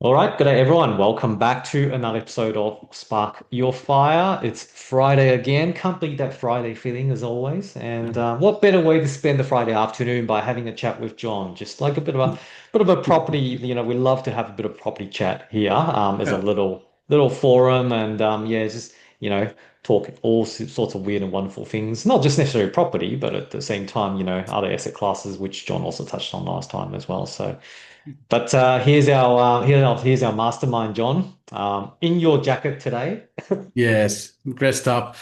All right, good day, everyone. Welcome back to another episode of Spark Your Fire. It's Friday again. Can't beat that Friday feeling as always. And what better way to spend the Friday afternoon by having a chat with John? Just like a bit of a property. We love to have a bit of property chat here. As a Yeah, little forum, and yeah, just talk all sorts of weird and wonderful things. Not just necessarily property, but at the same time, other asset classes, which John also touched on last time as well. So. But here's our mastermind, John. In your jacket today. yes, dressed up.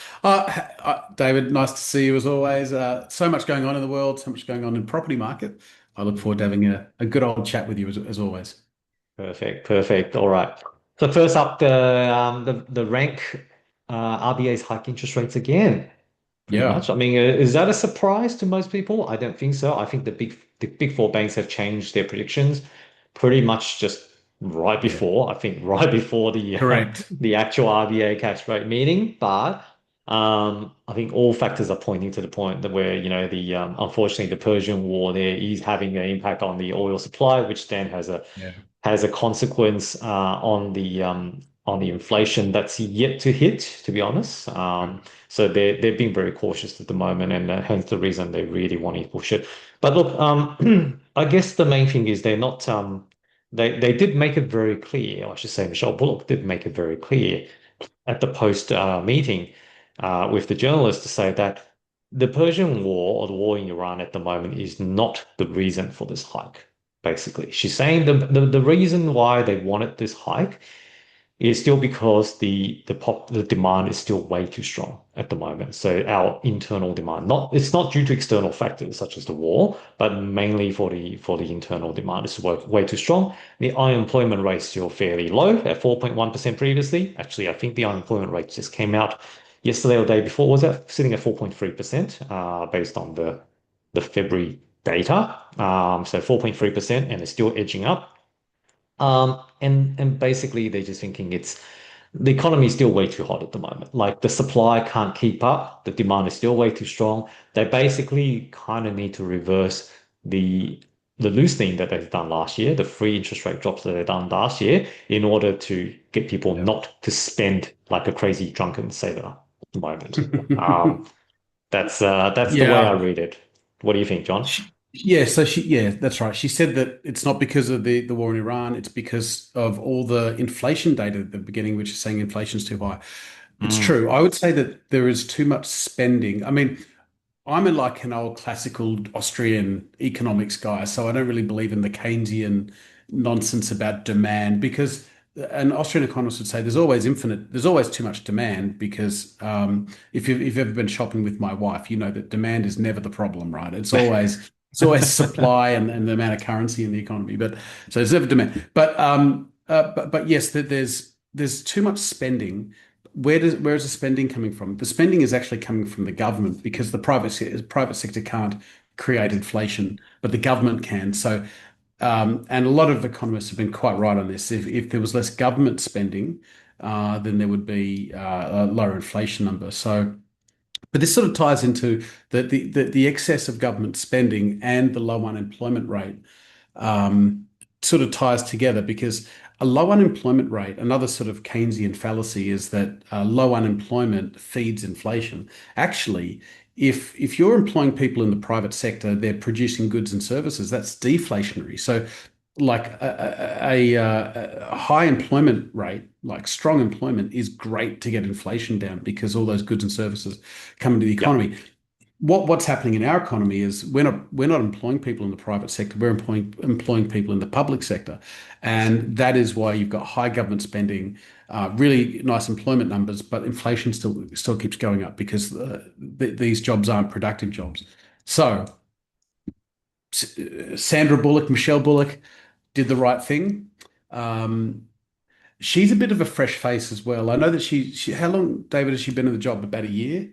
David, nice to see you as always. So much going on in the world, so much going on in property market. I look forward to having a good old chat with you as always. Perfect, perfect. All right. So first up, the rank RBA's hike interest rates again. Pretty Yeah, much. I mean, is that a surprise to most people? I don't think so. I think the big four banks have changed their predictions pretty much just right yeah, before. I think right before the correct. the actual RBA cash rate meeting. But I think all factors are pointing to the point that where the unfortunately the Persian War there is having an impact on the oil supply, which then Yeah, has a consequence on the inflation that's yet to hit, to be honest. So they're being very cautious at the moment, and hence the reason they really want to push it. But look, I guess the main thing is they're not. They did make it very clear. I should say Michelle Bullock did make it very clear at the post meeting with the journalists to say that the Persian War or the war in Iran at the moment is not the reason for this hike. Basically, she's saying the reason why they wanted this hike is still because the demand is still way too strong at the moment. So our internal demand, not it's not due to external factors such as the war, but mainly for the internal demand is way too strong. The unemployment rate is still fairly low at 4.1% previously. Actually, I think the unemployment rate just came out yesterday or the day before. Was that sitting at 4.3%, based on the February data. So 4.3%, and it's still edging up. And basically they're just thinking it's the economy is still way too hot at the moment. Like the supply can't keep up, the demand is still way too strong. They basically kind of need to reverse the the loosening that they've done last year, the free interest rate drops that they've done last year, in order to get people yeah. not to spend like a crazy drunken sailor at the moment. Um, that's the way I Yeah. read it. What do you think, John? Yeah, that's right. She said that it's not because of the war in Iran, it's because of all the inflation data at the beginning, which is saying inflation's too high. It's Mm, true. I would say that there is too much spending. I mean, I'm like an old classical Austrian economics guy, so I don't really believe in the Keynesian nonsense about demand because an Austrian economist would say there's always too much demand because if you've ever been shopping with my wife, you know that demand is never the problem, right? It's always supply and the amount of currency in the economy, but so it's never demand. But yes, there's too much spending. Where is the spending coming from? The spending is actually coming from the government because the private sector can't create inflation, but the government can. And a lot of economists have been quite right on this. If there was less government spending, then there would be a lower inflation number. But this sort of ties into the excess of government spending and the low unemployment rate sort of ties together because a low unemployment rate, another sort of Keynesian fallacy is that low unemployment feeds inflation. Actually, if you're employing people in the private sector, they're producing goods and services, that's deflationary. So like a high employment rate, like strong employment, is great to get inflation down because all those goods and services come into the yeah. economy. What's happening in our economy is we're not employing people in the private sector, we're employing people in the public sector. And that is why you've got high government spending, really nice employment numbers, but inflation still keeps going up because these jobs aren't productive jobs. So Sandra Bullock, Michelle Bullock did the right thing. Um, she's a bit of a fresh face as well. I know that how long, David, has she been in the job? About a year?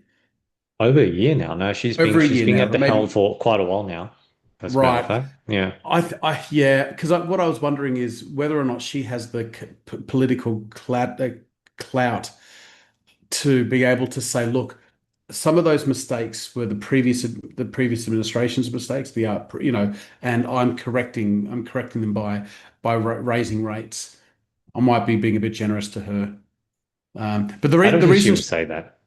Over a year now. No, she's been Over a she's year been now, at but the helm maybe for quite a while now, as a matter of right. fact. Yeah. Yeah, because what I was wondering is whether or not she has the political clout to be able to say, look, some of those mistakes were the previous administration's mistakes, and I'm correcting them by raising rates. I might be being a bit generous to her. But I don't the think she reason, would say that,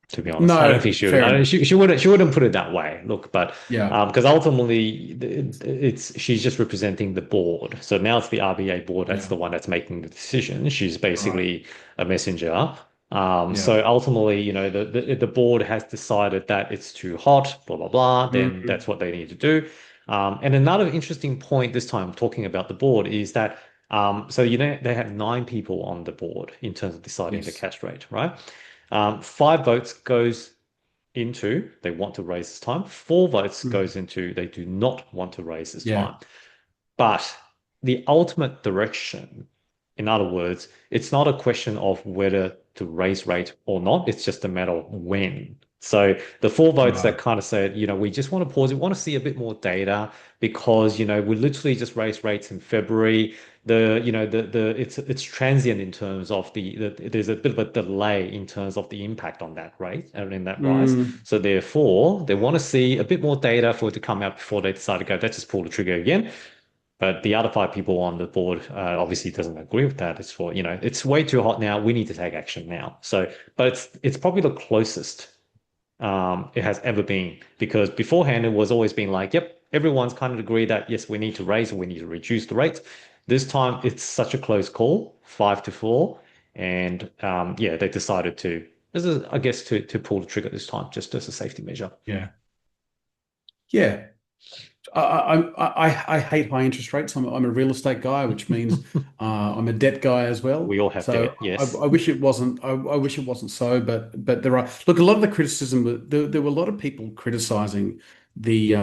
to be honest. I don't think no, she would. fair I don't, enough. she wouldn't put it that way. Look, but Yeah, because ultimately it's she's just representing the board. So now it's the RBA board that's yeah, the one that's making the decision. She's right. basically a messenger. Yeah. So ultimately, the board has decided that it's too hot, blah blah blah. Then Mm, that's what they need to do. And another interesting point this time talking about the board is that so they have 9 people on the board in terms of deciding the yes. cash rate, right? 5 votes goes into they want to raise this time. 4 votes Mm, goes into they do not want to raise this yeah. time. But the ultimate direction, in other words, it's not a question of whether to raise rate or not. It's just a matter of when. So the 4 votes that Right. kind of said, we just want to pause. We want to see a bit more data because, we literally just raised rates in February. It's transient in terms of there's a bit of a delay in terms of the impact on that rate and in that rise. Mm, So therefore, they want to see a bit more data for it to come out before they decide to go, let's just pull the trigger again. But the other 5 people on the board obviously doesn't agree with that. It's for, it's way too hot now. We need to take action now. So, but it's probably the closest it has ever been because beforehand it was always been like, yep, everyone's kind of agreed that yes, we need to raise or we need to reduce the rates. This time it's such a close call, 5-4, and yeah, they decided to. This is, I guess, to pull the trigger this time, just as a safety measure. yeah. Yeah. I hate high interest rates. I'm a real estate guy, which means I'm a debt guy as well. We all have So debt, yes. I wish it wasn't. I wish it wasn't so. But there are look a lot of the criticism. There were a lot of people criticizing the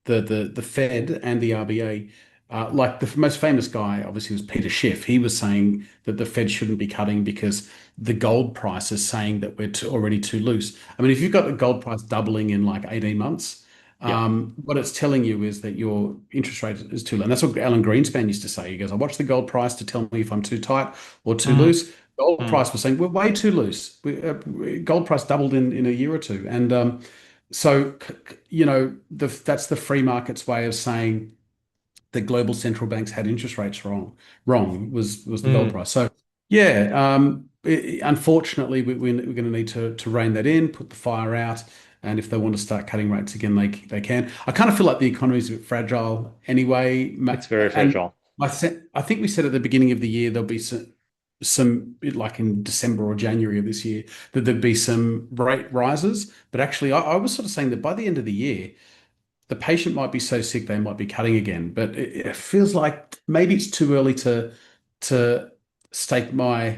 Fed and the RBA. Like the most famous guy, obviously, was Peter Schiff. He was saying that the Fed shouldn't be cutting because the gold price is saying that we're already too loose. I mean, if you've got the gold price doubling in like 18 months. Yeah. What it's telling you is that your interest rate is too low. And that's what Alan Greenspan used to say. He goes, I watch the gold price to tell me if I'm too tight or too Mm, loose. Gold mm. price was saying, we're way too loose. Gold price doubled in a year or two. And so, that's the free market's way of saying that global central banks had interest rates wrong. Wrong was the gold Mm. price. So, yeah, unfortunately, we're going to need to rein that in, put the fire out, and if they want to start cutting rates again, they can. I kind of feel like the economy is a bit fragile anyway, It's very and fragile. I think we said at the beginning of the year there'll be some like in December or January of this year that there'd be some rate rises, but actually, I was sort of saying that by the end of the year the patient might be so sick they might be cutting again, but it feels like maybe it's too early to stake my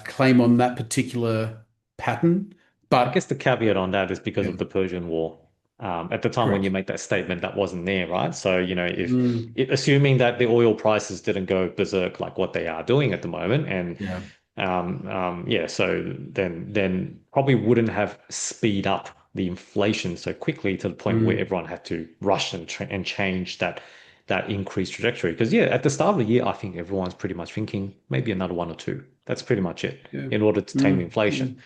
claim on that particular pattern. I guess But the caveat on that is because yeah, of the Persian War. At the time when you correct. make that statement, that wasn't there, right? So, if Mm, assuming that the oil prices didn't go berserk like what they are doing at the moment, and yeah. yeah, so then probably wouldn't have speed up the inflation so quickly to the point where Mm, everyone had to rush and change that increased trajectory. Because yeah, at the start of the year, I think everyone's pretty much thinking maybe another one or two. That's pretty much it yeah. in order to tame Mm, inflation. mm,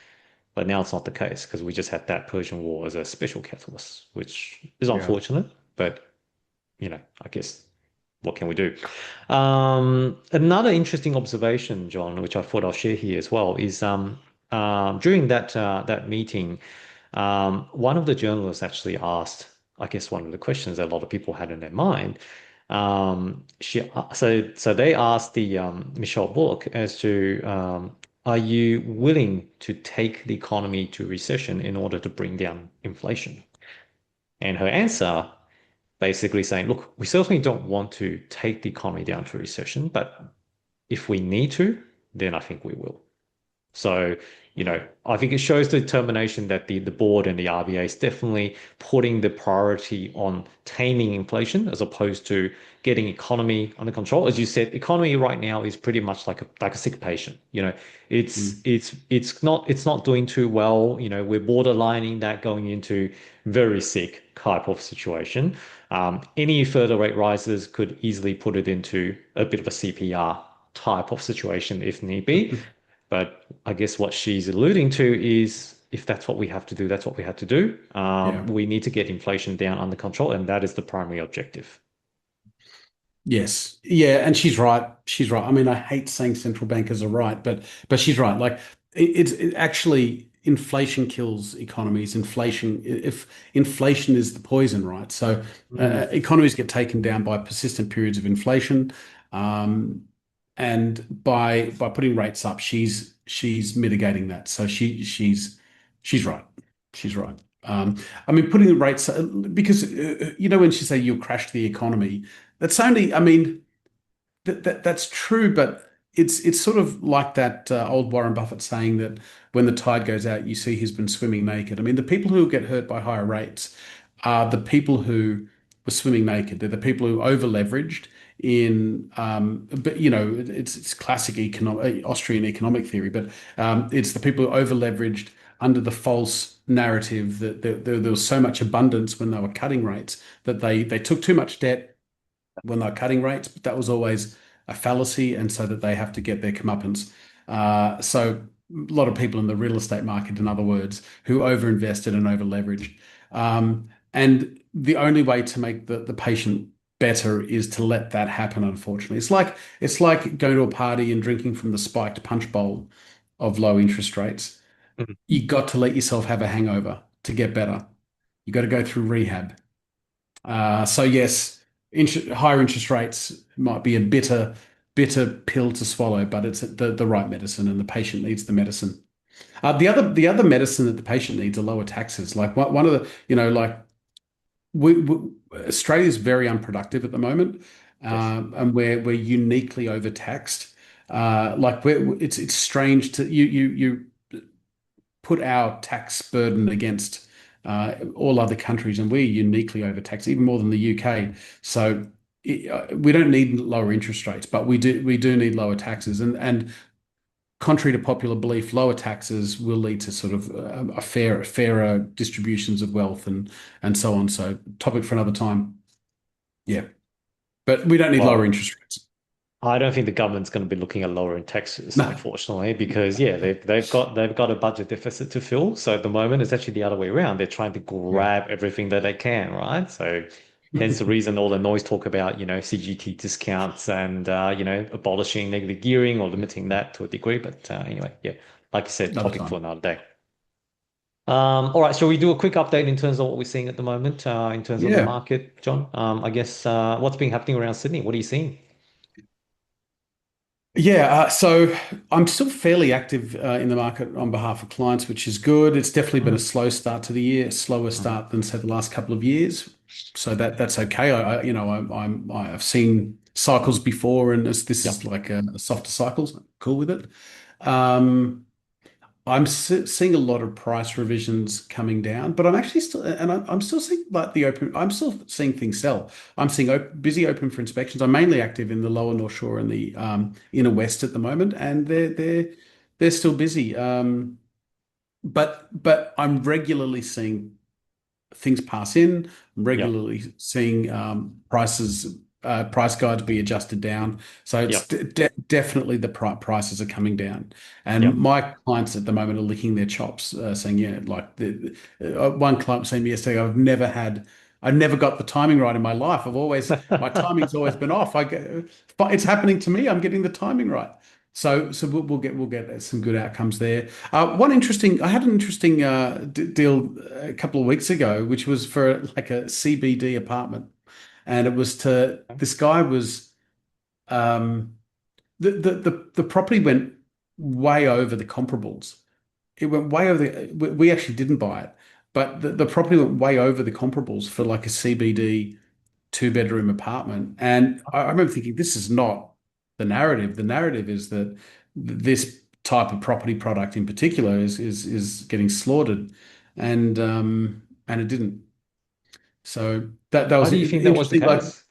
But now it's not the case because we just had that Persian War as a special catalyst, which is yeah. unfortunate, but I guess what can we do? Another interesting observation, John, which I thought I'll share here as well, is during that meeting, one of the journalists actually asked, I guess one of the questions that a lot of people had in their mind. So they asked the Michelle Bullock as to are you willing to take the economy to recession in order to bring down inflation? And her answer basically saying, look, we certainly don't want to take the economy down to recession, but if we need to, then I think we will. So, I think it shows the determination that the board and the RBA is definitely putting the priority on taming inflation as opposed to getting economy under control. As you said, economy right now is pretty much like a sick patient. It's Mm, it's it's not doing too well. We're borderlining that going into very sick type of situation. Any further rate rises could easily put it into a bit of a CPR type of situation if need be. But I guess what she's alluding to is if that's what we have to do, that's what we have to do. yeah. We need to get inflation down under control, and that is the primary objective. Yes. Yeah, and she's right. She's right. I mean, I hate saying central bankers are right, but she's right. Like it actually inflation kills economies. Inflation, if inflation is the poison, right? So Mm, economies get taken down by persistent periods of inflation, um, and by putting rates up, she's mitigating that. So she's right. She's right. I mean, putting the rates because when she say you'll crash the economy. That's only, I mean, that's true, but it's sort of like that old Warren Buffett saying that when the tide goes out, you see he's been swimming naked. I mean, the people who get hurt by higher rates are the people who were swimming naked. They're the people who over leveraged but it's classic Austrian economic theory, but it's the people who over leveraged under the false narrative that there was so much abundance when they were cutting rates that they took too much debt when they're cutting rates, but that was always a fallacy, and so that they have to get their comeuppance. So a lot of people in the real estate market, in other words, who overinvested and over leveraged. And the only way to make the patient better is to let that happen, unfortunately. It's like going to a party and drinking from the spiked punch bowl of low interest rates. mm. You got to let yourself have a hangover to get better. You got to go through rehab. So yes, higher interest rates might be a bitter pill to swallow, but it's the right medicine, and the patient needs the medicine. The other medicine that the patient needs are lower taxes. Like one of the, like we Australia is very unproductive at the moment, Yes. and we're uniquely overtaxed. Like it's strange to you put our tax burden against all other countries, and we're uniquely overtaxed, even more than the UK. So we don't need lower interest rates, but we do need lower taxes, and contrary to popular belief, lower taxes will lead to sort of fairer distributions of wealth and so on. So topic for another time. Yeah, but we don't need lower Well, interest rates. I don't think the government's going to be looking at lowering taxes, No. unfortunately, because yeah, they've got a budget deficit to fill. So at the moment, it's actually the other way around. They're trying to Yeah. grab everything that they can, right? So hence the reason all the noise talk about, CGT discounts and abolishing negative gearing or limiting that to a degree. But anyway, yeah, like you said, Another topic for time. another day. All right, shall we do a quick update in terms of what we're seeing at the moment, in terms of the Yeah. market, John? I guess what's been happening around Sydney? What are you seeing? Yeah, so I'm still fairly active in the market on behalf of clients, which is good. It's definitely been a Mm, slow start to the year, slower mhm. start than say the last couple of years. So that's okay. I've seen cycles before, and this is Yep. like a softer cycle. So I'm cool with it. Um, I'm seeing a lot of price revisions coming down, but I'm actually still, and I'm still seeing like I'm still seeing things sell. I'm seeing busy open for inspections. I'm mainly active in the lower North Shore and the inner West at the moment, and they're still busy. But I'm regularly seeing things pass in. I'm Yep. regularly seeing price guides be adjusted down. So it's Yep. definitely the prices are coming down. And Yep. my clients at the moment are licking their chops, saying, yeah, like one client was saying to me yesterday, I've never got the timing right in my life. My timing's always been off. But it's happening to me. I'm getting the timing right. So we'll get some good outcomes there. I had an interesting deal a couple of weeks ago, which was for like a CBD apartment, and it was to this guy was the property went way over the comparables. It went way over we actually didn't buy it, but the property went way over the comparables for like a CBD two-bedroom apartment. And I remember thinking, this is not the narrative. The narrative is that this type of property product in particular is getting slaughtered, and it didn't. So that Why was do you think that was the interesting. Like, case?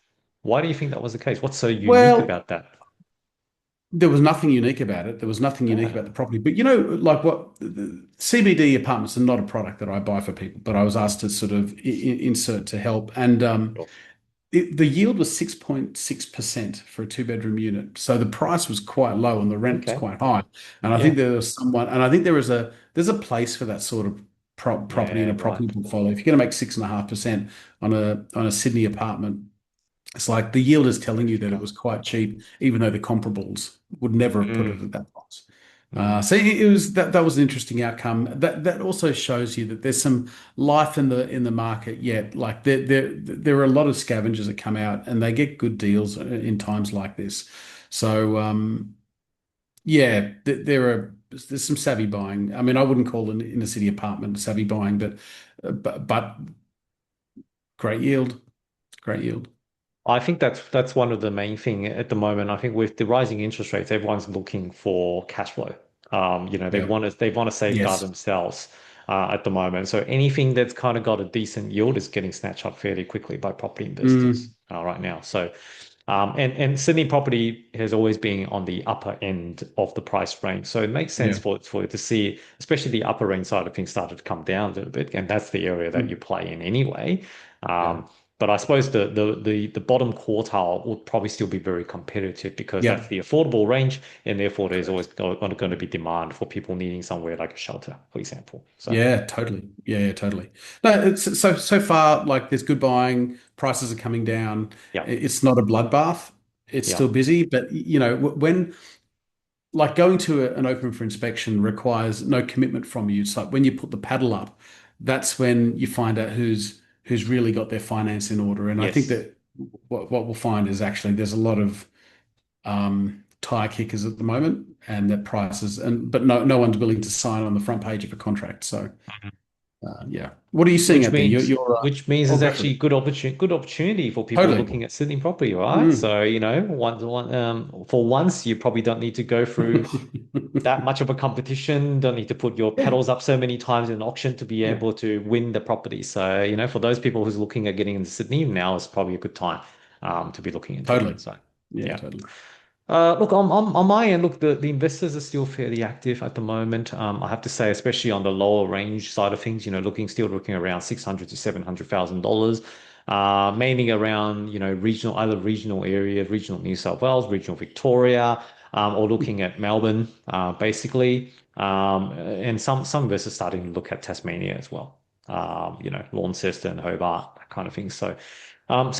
Why do you think that was the case? What's so unique well, about that? there was nothing unique about it. There was nothing unique Yeah. about the property. But like what the CBD apartments are not a product that I buy for people, but I was asked to sort of insert to help. And Sure. the yield was 6.6% for a two-bedroom unit. So the price was quite low and the rent was Okay. quite high. And I think Yeah. there's a place for that sort of property in Yeah. a property Right. portfolio. If you're going to make 6.5% on a Sydney apartment, It's like the yield is telling you that it was quite cheap, even though the comparables would never have put it at Mm, that price. mm, So it was that was an interesting outcome. That also shows you that there's some life in the market yet. Like there are a lot of scavengers that come out and they get good deals in times like this. So yeah, there's some savvy buying. I mean, I wouldn't call an inner city apartment savvy buying, but great yield, great yield. I think that's one of the main thing at the moment. I think with the rising interest rates, everyone's looking for cash flow. They Yeah. want to safeguard Yes. themselves at the moment. So anything that's kind of got a decent yield is getting snatched up fairly quickly by property investors Mm, right now. So and Sydney property has always been on the upper end of the price range. So it makes sense yeah. for it to see, especially the upper range side of things started to come down a little bit. And that's the area that you Mm, play in anyway. yeah. Um, but I suppose the bottom quartile would probably still be very competitive because that's Yep. the affordable range, and therefore there's always Correct. going to be demand for people needing somewhere like a shelter, for example. So Yeah, totally. Yeah, totally. No, it's so far like there's good buying, prices are coming down. yeah, It's not a bloodbath. It's yeah, still busy, but when like going to an open for inspection requires no commitment from you. It's like when you put the paddle up, that's when you find out who's really got their finance in order. And I think yes. that what we'll find is actually there's a lot of tire kickers at the moment, and that prices but no one's willing to sign on the front page of a contract. So yeah, what are you seeing Which out there? means You're which means oh, there's go for actually it. good opportunity for people Totally. looking at Sydney property, right? Mm. So, for once you probably don't need to go through that much of a competition, don't need to put your Yeah, pedals up so many times in an auction to be yeah, able to win the property. So, for those people who's looking at getting into Sydney, now is probably a good time to be looking into it. totally. So, Yeah, yeah. totally. Look, on my end, look, the investors are still fairly active at the moment. I have to say, especially on the lower range side of things, still looking around 600 to $700,000, mainly around, either regional area, regional New South Wales, regional Victoria, or looking at Melbourne, basically. And some investors starting to look at Tasmania as well. Launceston, Hobart, that kind of thing. So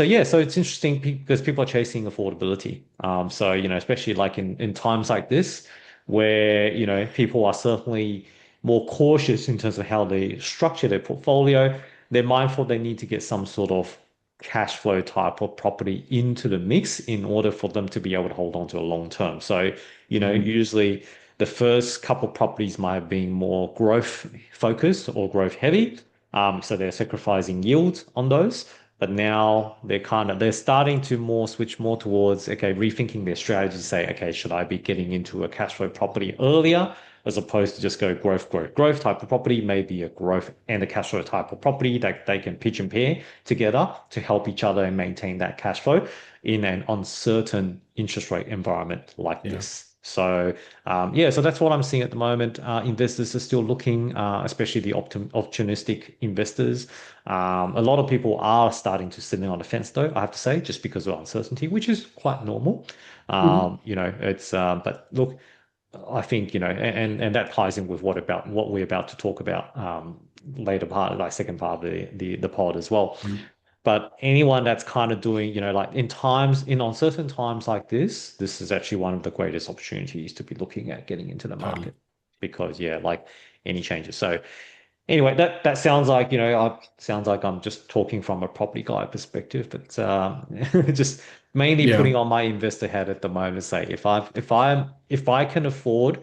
yeah, so it's interesting because people are chasing affordability. So especially like in times like this, where people are certainly more cautious in terms of how they structure their portfolio. They're mindful they need to get some sort of cash flow type of property into the mix in order for them to be able to hold on to a long term. So Mm. usually the first couple properties might have been more growth focused or growth heavy. So they're sacrificing yield on those. But now they're starting to more switch more towards, okay, rethinking their strategy, say, okay, should I be getting into a cash flow property earlier as opposed to just go growth, growth, growth type of property, maybe a growth and a cash flow type of property that they can pitch and pair together to help each other and maintain that cash flow in an uncertain interest rate environment like Yeah. this. So yeah, so that's what I'm seeing at the moment. Investors are still looking, especially the opportunistic investors. A lot of people are starting to sit in on the fence, though, I have to say, just because of uncertainty, which is quite normal. Mhm. But look, I think, and that ties in with what we're about to talk about later part, like second part of the pod as well. Mm. But anyone that's kind of doing, like in uncertain times like this is actually one of the greatest opportunities to be looking at getting into the Totally. market because, yeah, like any changes. So anyway, that sounds like, sounds like I'm just talking from a property guy perspective, but just mainly Yeah. putting on my investor hat at the moment, say if I can afford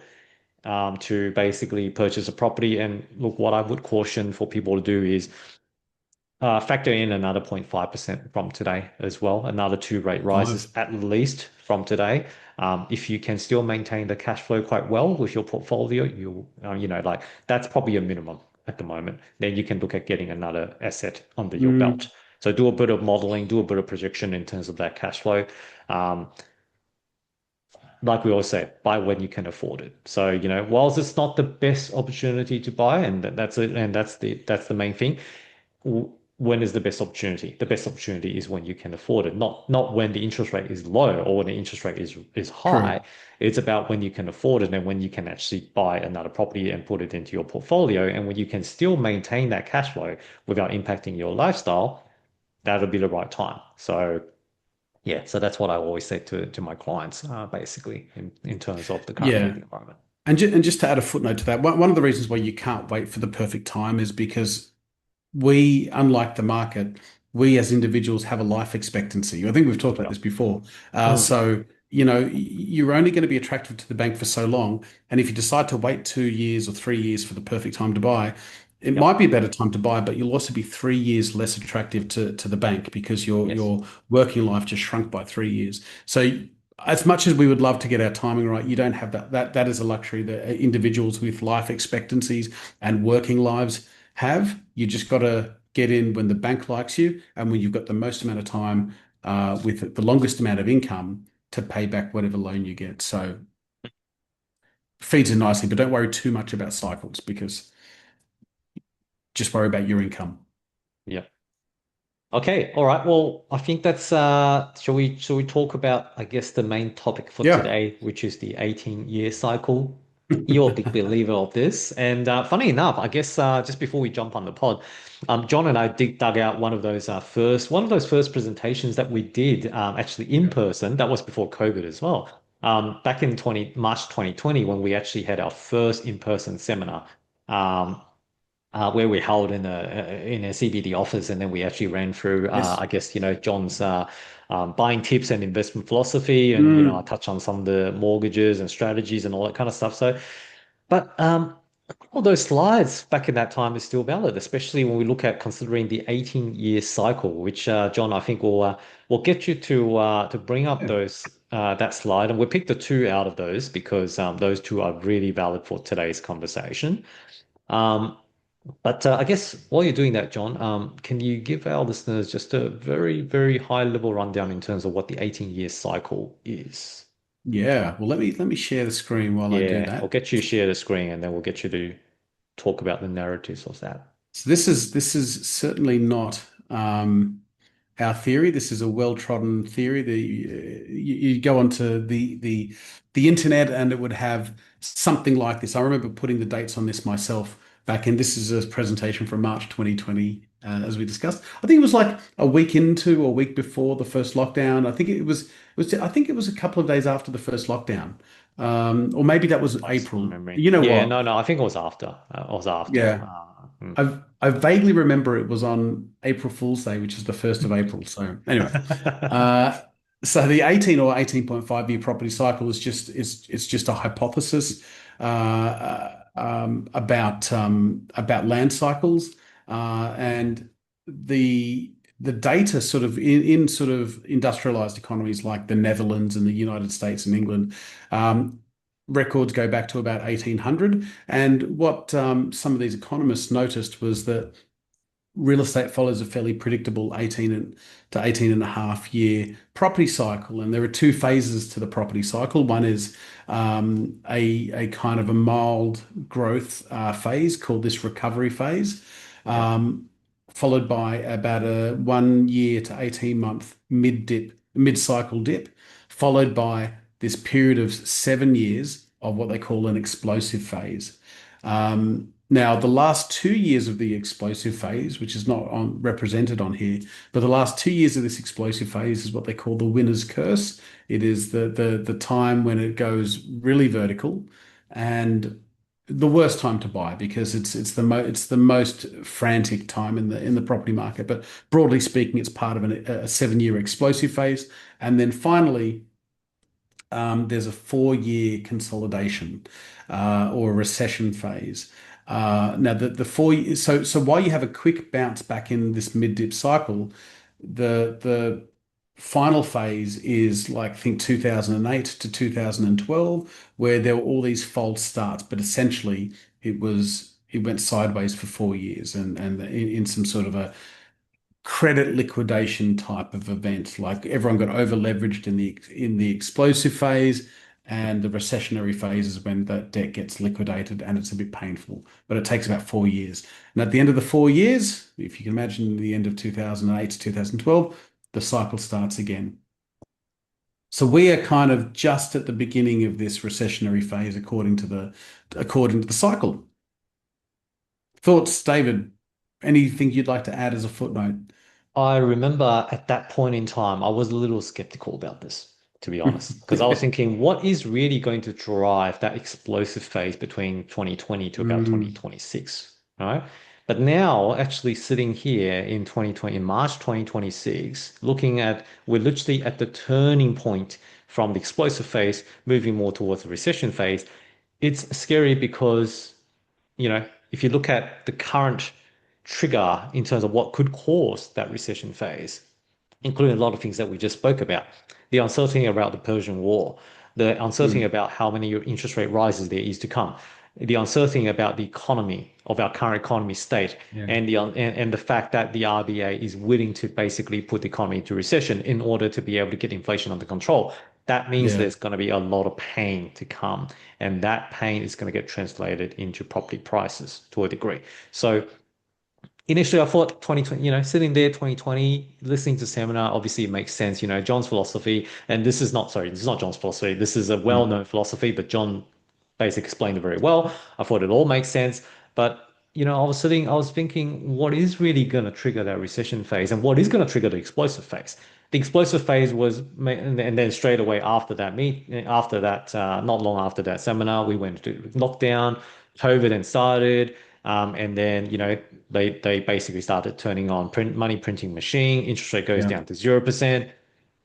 to basically purchase a property and look, what I would caution for people to do is factor in another 0.5% from today as well, another two rate rises Five. at least from today. If you can still maintain the cash flow quite well with your portfolio, like that's probably a minimum at the moment. Then you can look at getting another asset under your belt. Mm. So do a bit of modeling, do a bit of projection in terms of that cash flow. Um, like we always say, buy when you can afford it. So, whilst it's not the best opportunity to buy, and that's it, and that's the main thing, when is the best opportunity? The best opportunity is when you can afford it, not when the interest rate is low or when the interest rate is high. True. It's about when you can afford it and when you can actually buy another property and put it into your portfolio, and when you can still maintain that cash flow without impacting your lifestyle, that'll be the right time. So Yeah, so that's what I always say to my clients, basically, in terms of the current Yeah. living environment. And just to add a footnote to that, one of the reasons why you can't wait for the perfect time is because we, unlike the market, we as individuals have a life expectancy. I think we've talked about Yeah. this before. Mm. So, you're only going to be attractive to the bank for so long. And if you decide to wait 2 years or 3 years for the perfect time to buy, it Yep. might be a better time to buy, but you'll also be 3 years less attractive to the bank because Yes. your working life just shrunk by 3 years. So as much as we would love to get our timing right, you don't have that. That is a luxury that individuals with life expectancies and working lives have. You just got to get in when the bank likes you and when you've got the most amount of time with the longest amount of income to pay back whatever loan you get. So feeds in nicely, but don't worry too much about cycles because just worry about your income. Yep. Okay, all right. Well, I think that's shall we talk about, I guess, the main topic for Yeah. today, which is the 18-year cycle. You're a big believer of this. And funny enough, I guess just before we jump on the pod, John and I dug out one of those first presentations that we did actually in person. That was before COVID as well. Back in March 2020, when we actually had our first in-person seminar. Um, where we held in a CBD office, and then we actually ran through, Yes. I guess, John's buying tips and investment philosophy, and I Mm. touched on some of the mortgages and strategies and all that kind of stuff. So, but all those slides back in that time is still valid, especially when we look at considering the 18-year cycle, which John, I think will get you to bring up Yeah. that slide, and we picked the two out of those because those two are really valid for today's conversation. Um, but I guess while you're doing that, John, can you give our listeners just a very, very high level rundown in terms of what the 18-year cycle is? Yeah. Well, let me share the screen while I do Yeah, I'll that. get you to share the screen and then we'll get you to talk about the narratives of that. So this is certainly not our theory. This is a well-trodden theory. You go onto the internet and it would have something like this. I remember putting the dates on this myself back in. This is a presentation from March 2020, as we discussed. I think it was like a week into or a week before the first lockdown. I think I think it was a couple of days after the first lockdown, or maybe that was That's from April. memory. You know Yeah, what? no, I think it was after. It was after. Yeah. I vaguely remember it was on April Fool's Day, which is the 1st of April. So anyway, uh, so the 18 or 18.5 year property cycle is just it's just a hypothesis about land cycles and the data sort of in sort of industrialized economies like the Netherlands and the United States and England. Records go back to about 1800. And what some of these economists noticed was that real estate follows a fairly predictable 18 and a half year property cycle. And there are two phases to the property cycle. One is a kind of a mild growth phase called this recovery phase, Yep, um, followed by about a 1 year to 18 month mid cycle dip, followed by this period of 7 years of what they call an explosive phase. Now, the last 2 years of the explosive phase, which is not represented on here, but the last 2 years of this explosive phase is what they call the winner's curse. It is the time when it goes really vertical, and the worst time to buy because it's the most frantic time in the property market. But broadly speaking, it's part of a 7 year explosive phase, and then finally there's a 4 year consolidation or a recession phase. Now the 4 years, so while you have a quick bounce back in this mid dip cycle, the final phase is like I think 2008 to 2012, where there were all these false starts, but essentially it went sideways for 4 years and in some sort of a credit liquidation type of event. Like everyone got over leveraged in the explosive phase, and the recessionary phase is when that debt gets liquidated, and it's a bit painful. But it takes about 4 years. And at the end of the 4 years, if you can imagine the end of 2008 to 2012, the cycle starts again. So we are kind of just at the beginning of this recessionary phase according to the cycle. Thoughts, David? Anything you'd like to add as a footnote? I remember at that point in time, I was a little skeptical about this, to be honest, because I was thinking, what is really going to drive that explosive phase between 2020 to about Mm, 2026, right? But now, actually sitting here in 2020, in March 2026, we're literally at the turning point from the explosive phase, moving more towards the recession phase. It's scary because if you look at the current trigger in terms of what could cause that recession phase, including a lot of things that we just spoke about, the uncertainty about the Persian War, the uncertainty mm, about how many interest rate rises there is to come, the uncertainty about the economy of our current economy state, yeah, and the fact that the RBA is willing to basically put the economy into recession in order to be able to get inflation under control. That means yeah, there's going to be a lot of pain to come, and that pain is going to get translated into property prices to a degree. So initially I thought 2020, sitting there 2020, listening to seminar, obviously it makes sense, John's philosophy, and this is not John's philosophy. This is a mm, well-known philosophy, but John basically explained it very well. I thought it all makes sense. But, I was thinking, what is really going to trigger that recession phase and what is going to trigger the explosive phase? The explosive phase was, and then straight away not long after that seminar, we went to lockdown, COVID then started. And then, they basically started turning on money printing machine, interest rate goes yeah, down to 0%.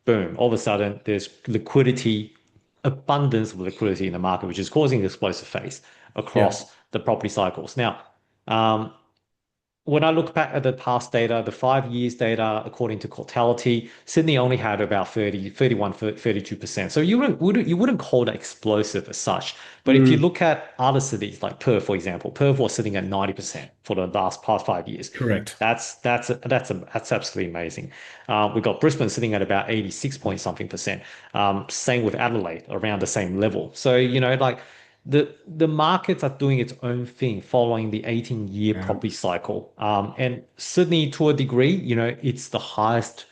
Boom. All of a sudden, there's abundance of liquidity in the market, which is causing the explosive phase yeah, across the property cycles. Now, um, when I look back at the past data, the 5 years data, according to Cautality, Sydney only had about 30, 31, 32%. So you wouldn't call that explosive as such. But if you mm, look at other cities like Perth, for example, Perth was sitting at 90% for the past 5 years. correct. That's absolutely amazing. We've got Brisbane sitting at about 86 point something percent. Same with Adelaide, around the same level. So, like the markets are doing its own thing following the 18-year Yeah, property cycle. And Sydney, to a degree, it's the highest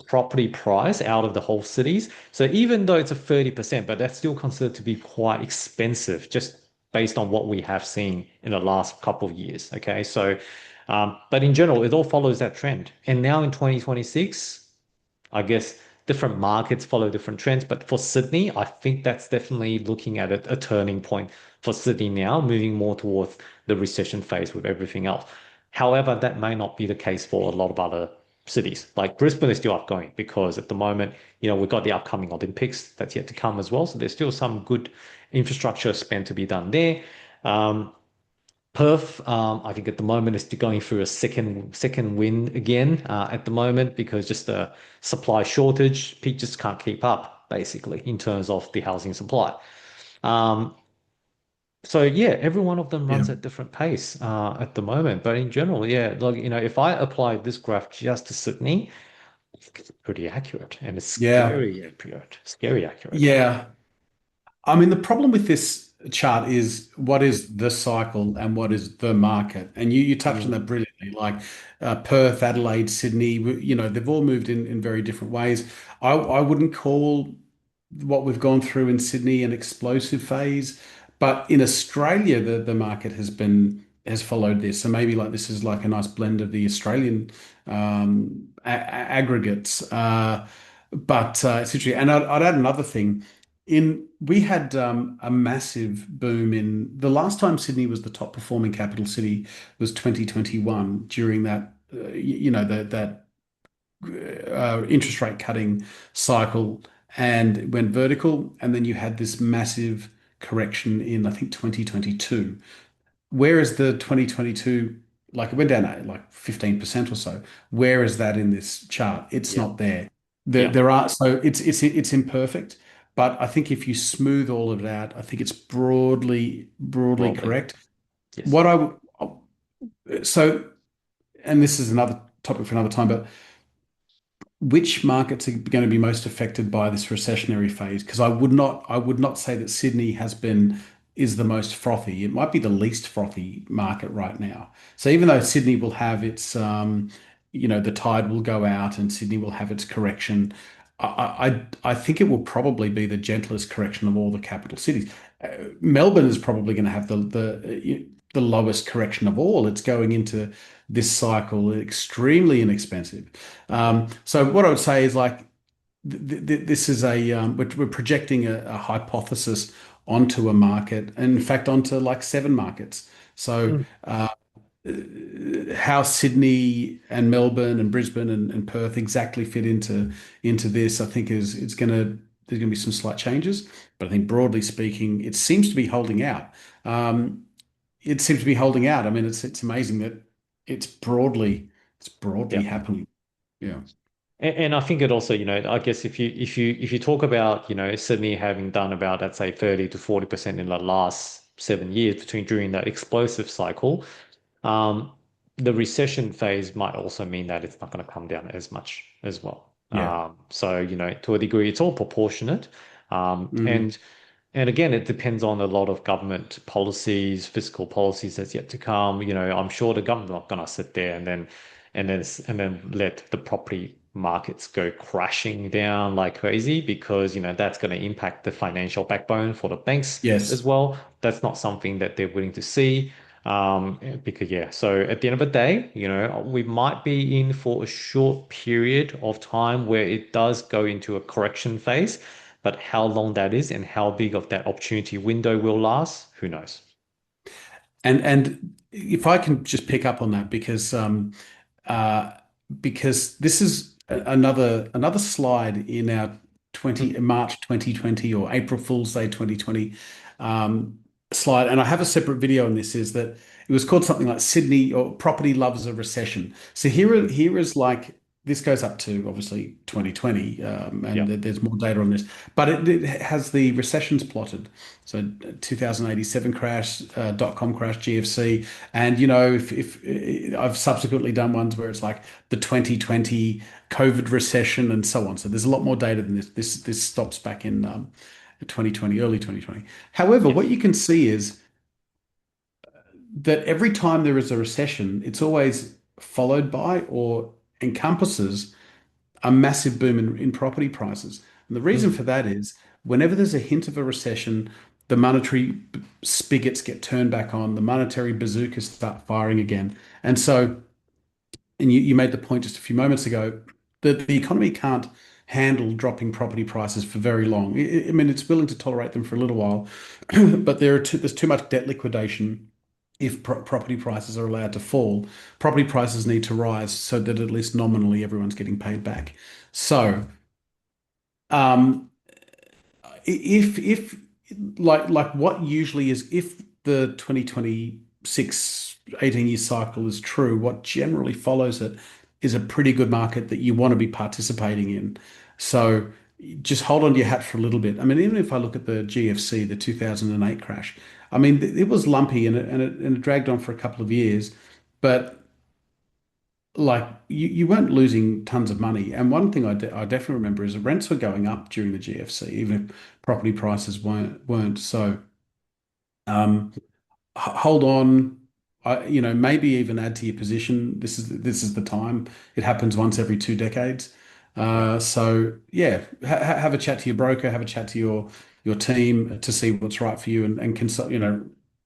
property price out of the whole cities. So even though it's a 30%, but that's still considered to be quite expensive just based on what we have seen in the last couple of years. Okay. So, but in general, it all follows that trend. And now in 2026, I guess different markets follow different trends, but for Sydney, I think that's definitely looking at a turning point for Sydney now, moving more towards the recession phase with everything else. However, that may not be the case for a lot of other cities. Like Brisbane is still upgoing because at the moment, we've got the upcoming Olympics that's yet to come as well. So there's still some good infrastructure spent to be done there. Um, Perth, I think at the moment is going through a second wind again at the moment because just the supply shortage, people just can't keep up basically in terms of the housing supply. Um, so yeah, every one of them yeah, runs at different pace at the moment, but in general, yeah, like if I apply this graph just to Sydney, it's pretty accurate and it's yeah, scary accurate. yeah. I mean, the problem with this chart is what is the cycle and what is the market? And you touched on that Mm, brilliantly. Like Perth, Adelaide, Sydney, they've all moved in very different ways. I wouldn't call what we've gone through in Sydney an explosive phase, but in Australia, the market has followed this. So maybe like this is like a nice blend of the Australian aggregates. But it's interesting. And I'd add another thing. We had a massive boom in the last time Sydney was the top performing capital city was 2021 during that that interest rate cutting cycle, and it went vertical, and then you had this massive correction in I think 2022. Whereas the 2022, like it went down like 15% or so. Where is that in this chart? It's yeah, not there. There, yeah, there are, so it's imperfect, but I think if you smooth all of it out, I think it's broadly broadly, correct. yes. What I so, and this is another topic for another time, but which markets are going to be most affected by this recessionary phase? Because I would not say that Sydney is the most frothy. It might be the least frothy market right now. So even though Sydney will have its, the tide will go out and Sydney will have its correction, I think it will probably be the gentlest correction of all the capital cities. Melbourne is probably going to have the lowest correction of all. It's going into this cycle extremely inexpensive. So what I would say is like this is we're projecting a hypothesis onto a market, and in fact onto like seven markets. So Mm. how Sydney and Melbourne and Brisbane and Perth exactly fit into this, I think is it's gonna there's gonna be some slight changes, but I think broadly speaking, it seems to be holding out. Um, it seems to be holding out. I mean, it's amazing that it's broadly Yeah. happening. Yeah, And I think it also, I guess if you talk about, Sydney having done about, let's say 30 to 40% in the last 7 years between during that explosive cycle, um, the recession phase might also mean that it's not going to come down as much as well. yeah. So, to a degree, it's all proportionate. Mhm. And again, it depends on a lot of government policies, fiscal policies that's yet to come. I'm sure the government's not going to sit there and then let the property markets go crashing down like crazy because that's going to impact the financial backbone for the banks as Yes. well. That's not something that they're willing to see. Because yeah, so at the end of the day, we might be in for a short period of time where it does go into a correction phase, but how long that is and how big of that opportunity window will last, who knows? And if I can just pick up on that uh, because this is another slide in our Mm. 20 March 2020 or April Fool's Day 2020 um, slide, and I have a separate video on this. Is that it was called something like Sydney or Property Loves a Recession. So here is like this goes up to obviously 2020, Yeah, and there's more data on this, but it has the recessions plotted. So 2087 crash, dot-com crash, GFC, and if I've subsequently done ones where it's like the 2020 COVID recession and so on. So there's a lot more data than this. This stops back in 2020, early 2020. However, yeah, what you can see is that every time there is a recession, it's always followed by or encompasses a massive boom in property prices. And the reason mm, for that is whenever there's a hint of a recession, the monetary spigots get turned back on, the monetary bazookas start firing again. And so, and you made the point just a few moments ago that the economy can't handle dropping property prices for very long. I mean, it's willing to tolerate them for a little while, but there's too much debt liquidation if property prices are allowed to fall. Property prices need to rise so that at least nominally everyone's getting paid back. So, um, if like what usually is if the 2026 18-year cycle is true, what generally follows it is a pretty good market that you want to be participating in. So just hold on to your hat for a little bit. I mean, even if I look at the GFC, the 2008 crash, I mean, it was lumpy and it dragged on for a couple of years, but like you weren't losing tons of money. And one thing I definitely remember is the rents were going up during the GFC, even if property prices weren't. So um, hold on. Maybe even add to your position. This is the time. It happens once every 2 decades. yeah. So yeah, have a chat to your broker, have a chat to your team to see what's right for you, and consult.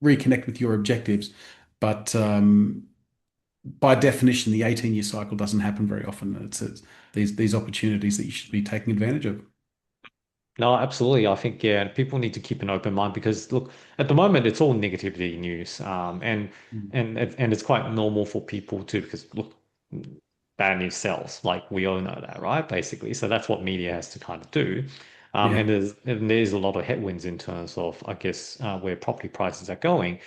Reconnect with your objectives. But by definition, the 18-year cycle doesn't happen very often. It's these opportunities that you should be taking advantage of. No, absolutely. I think, yeah, people need to keep an open mind because look, at the moment it's all negativity news. And it's quite normal for people to because look, bad news sells. Like we all know that, right? Basically. So that's what media has to kind of do. Yeah, And there's a lot of headwinds in terms of, I guess, where property prices are going.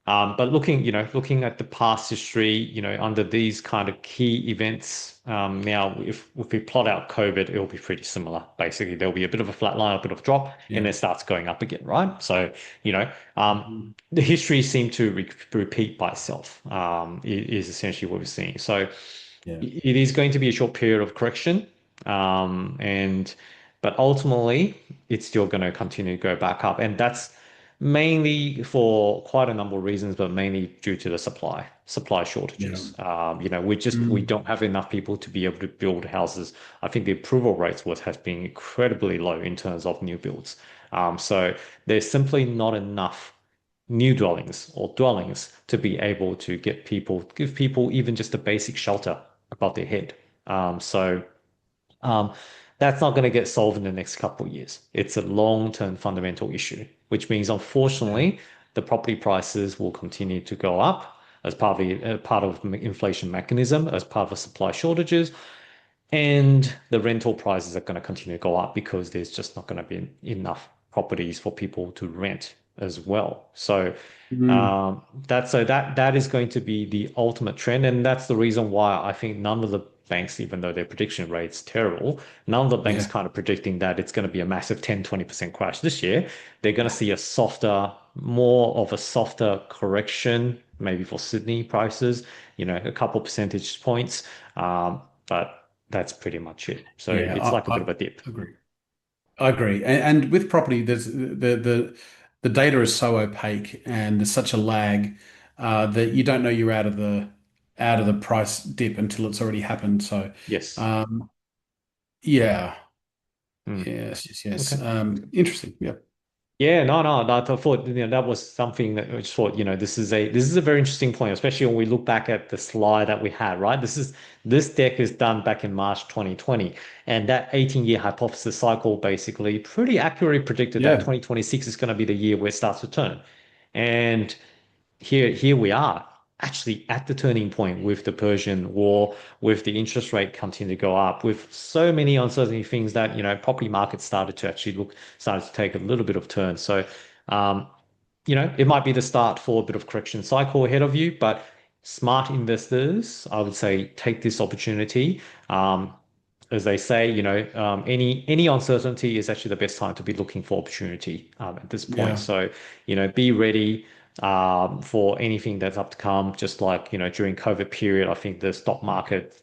But looking at the past history, under these kind of key events, now if we plot out COVID, it'll be pretty similar. Basically, there'll be a bit of a flat line, a bit of a drop, and yeah, then it starts going up again, right? So, mhm, the history seemed to repeat by itself, is essentially what we're seeing. So yeah, it is going to be a short period of correction, and but ultimately it's still going to continue to go back up, and that's mainly for quite a number of reasons, but mainly due to the supply yeah. shortages. We Mm, don't have enough people to be able to build houses. I think the approval rates has been incredibly low in terms of new builds. So there's simply not enough new dwellings or dwellings to be able to give people even just a basic shelter above their head. So um, that's not going to get solved in the next couple of years. It's a long-term fundamental issue, which means, Yeah. unfortunately, the property prices will continue to go up as part of inflation mechanism, as part of supply shortages, and the rental prices are going to continue to go up because there's just not going to be enough properties for people to rent as well. So Mm, that is going to be the ultimate trend, and that's the reason why I think none of the banks, even though their prediction rate's terrible, none of the banks yeah. kind of predicting that it's going to be a massive 10-20% crash this year. They're going to see more of a softer correction, maybe for Sydney prices, a couple percentage points. But that's pretty much it. So Yeah. it's like a bit I of a dip. agree. I agree. And with property, there's the data is so opaque and there's such a lag that you don't know you're out of the price dip until it's already happened. So Yes. um, yeah, Hmm. yes, yes, yes. Okay. Interesting. Yeah. Yeah, no. I thought that was something that I just thought, this is a very interesting point, especially when we look back at the slide that we had, right? This deck is done back in March 2020, and that 18-year hypothesis cycle basically pretty accurately predicted that Yeah. 2026 is going to be the year where it starts to turn. And here we are actually at the turning point with the Persian War, with the interest rate continuing to go up, with so many uncertainty things that, property markets started to take a little bit of turn. So, um, it might be the start for a bit of correction cycle ahead of you, but smart investors, I would say, take this opportunity. Um, as they say, any uncertainty is actually the best time to be looking for opportunity at this point. Yeah. So, be ready for anything that's up to come. Just like, during COVID period, I think the stock market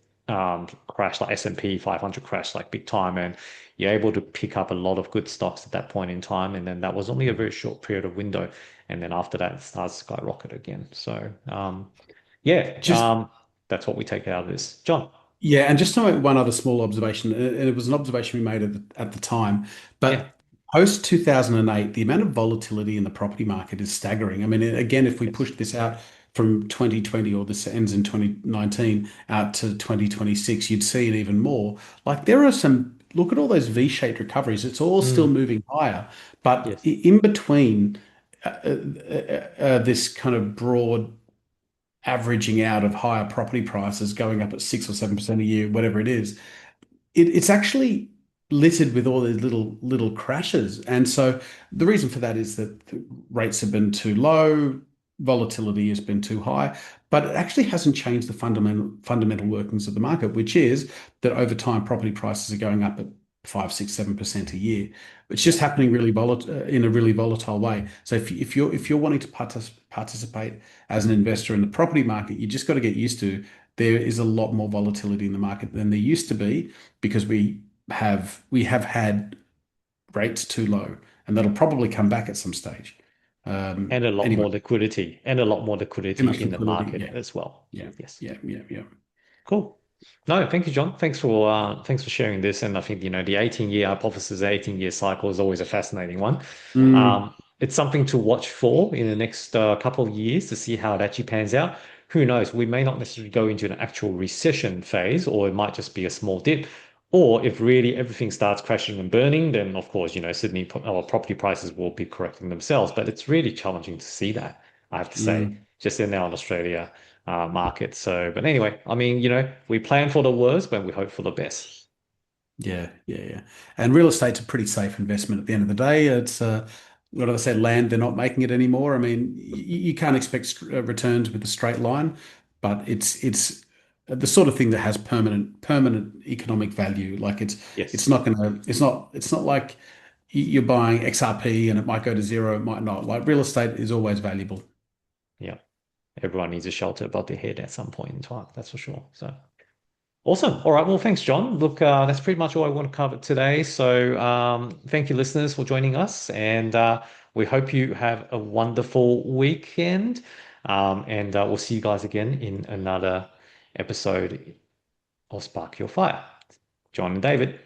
crashed, like S&P 500 crashed like big time, and you're able to pick up a lot of good stocks at that point in time. And then that was only a very short period of window. And then after that, it starts to skyrocket again. So, yeah, Just that's what we take out of this. John. Yeah, and just to make one other small observation, and it was an observation we made at the time, Yeah. but post 2008, the amount of volatility in the property market is staggering. I mean, again, if we Yes. push this out from 2020 or this ends in 2019 out to 2026, you'd see it even more. Like there are look at all those V-shaped recoveries. It's all still Mm, moving higher, but yes. in between this kind of broad averaging out of higher property prices going up at 6 or 7% a year, whatever it is, it's actually littered with all these little crashes. And so the reason for that is that the rates have been too low, volatility has been too high, but it actually hasn't changed the fundamental workings of the market, which is that over time property prices are going up at 5, 6, 7% a year. It's just Yeah. happening in a really volatile way. So if you're wanting to participate as an investor in the property market, you just got to get used to there is a lot more volatility in the market than there used to be because we have had rates too low, and that'll probably come back at some stage. And a lot Anyway, more liquidity and a lot more too liquidity much in the liquidity. market Yeah, as well. yeah, Yes. yeah, yeah, yeah. Cool. No, thank you, John. Thanks for sharing this. And I think, the 18-year hypothesis, 18-year cycle is always a fascinating one. Mm, It's something to watch for in the next couple of years to see how it actually pans out. Who knows? We may not necessarily go into an actual recession phase, or it might just be a small dip. Or if really everything starts crashing and burning, then of course, Sydney property prices will be correcting themselves. But it's really challenging to see that, I have to say, mm. just in our Australia market. So, but anyway, I mean, we plan for the worst, but we hope for the best. Yeah, yeah, yeah. And real estate's a pretty safe investment at the end of the day. It's what do I say? Land, they're not making it anymore. I mean, you can't expect returns with a straight line, but it's the sort of thing that has permanent economic value. Like it's Yes. not gonna it's not like you're buying XRP and it might go to zero, it might not. Like real estate is always valuable. Yeah. Everyone needs a shelter above their head at some point in time. That's for sure. So awesome. All right. Well, thanks, John. Look, that's pretty much all I want to cover today. So thank you, listeners, for joining us. And we hope you have a wonderful weekend. And we'll see you guys again in another episode of Spark Your Fire. John and David.